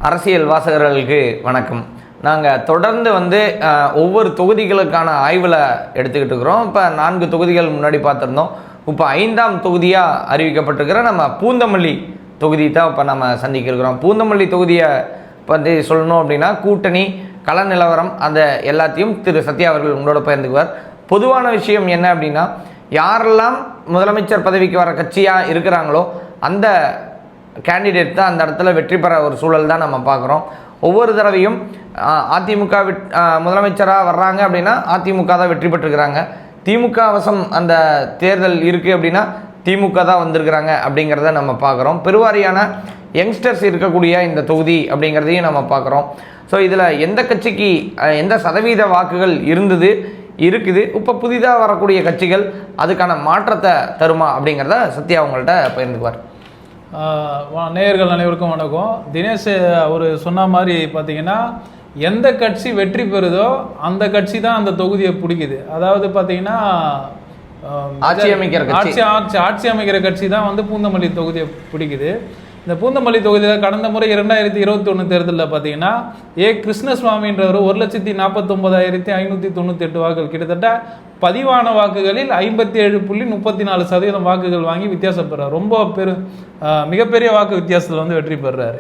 அரசியல் வாசகர்களுக்கு வணக்கம். நாங்கள் தொடர்ந்து ஒவ்வொரு தொகுதிகளுக்கான ஆய்வில் எடுத்துக்கிட்டு இருக்கிறோம். இப்போ 4 தொகுதிகள் முன்னாடி பார்த்துருந்தோம். இப்போ 5ஆம் தொகுதியாக அறிவிக்கப்பட்டிருக்கிற நம்ம பூந்தமல்லி தொகுதி தான் இப்போ நம்ம சந்திக்க இருக்கிறோம். பூந்தமல்லி தொகுதியை பற்றி சொல்லணும் அப்படின்னா கூட்டணி கள நிலவரம் அந்த எல்லாத்தையும் திரு சத்யா அவர்கள் உங்களோட பகிர்ந்துக்குவார். பொதுவான விஷயம் என்ன அப்படின்னா, யாரெல்லாம் முதலமைச்சர் பதவிக்கு வர கட்சியாக இருக்கிறாங்களோ அந்த கேண்டிடேட் தான் அந்த இடத்துல வெற்றி பெற ஒரு சூழல் தான் நம்ம பார்க்குறோம். ஒவ்வொரு தடவையும் அதிமுக முதலமைச்சராக வர்றாங்க அப்படின்னா அதிமுக தான் வெற்றி பெற்றிருக்கிறாங்க. திமுக வசம் அந்த தேர்தல் இருக்குது அப்படின்னா திமுக தான் வந்திருக்கிறாங்க அப்படிங்கிறத நம்ம பார்க்குறோம். பெருவாரியான யங்ஸ்டர்ஸ் இருக்கக்கூடிய இந்த தொகுதி அப்படிங்கிறதையும் நம்ம பார்க்குறோம். ஸோ இதில் எந்த கட்சிக்கு எந்த சதவீத வாக்குகள் இருக்குது, இப்போ புதிதாக வரக்கூடிய கட்சிகள் அதுக்கான மாற்றத்தை தருமா அப்படிங்கிறத சத்யா அவங்கள்ட்ட பகிர்ந்துக்குவார். நேயர்கள் அனைவருக்கும் வணக்கம். தினேஷ் அவர் சொன்ன மாதிரி பார்த்தீங்கன்னா, எந்த கட்சி வெற்றி பெறுதோ அந்த கட்சி தான் அந்த தொகுதியை பிடிக்குது. அதாவது பார்த்தீங்கன்னா ஆட்சி அமைக்கிற கட்சி தான் பூந்தமல்லி தொகுதியை பிடிக்குது. இந்த பூந்தமல்லி தொகுதியில் கடந்த முறை 2021 தேர்தலில் பார்த்தீங்கன்னா கிருஷ்ணசுவாமின்றவர் 1,49,598 வாக்குகள், கிட்டத்தட்ட பதிவான வாக்குகளில் 57.34% வாக்குகள் வாங்கி வித்தியாசப்படுறார். ரொம்ப மிகப்பெரிய வாக்கு வித்தியாசத்தில் வெற்றி பெறுறாரு.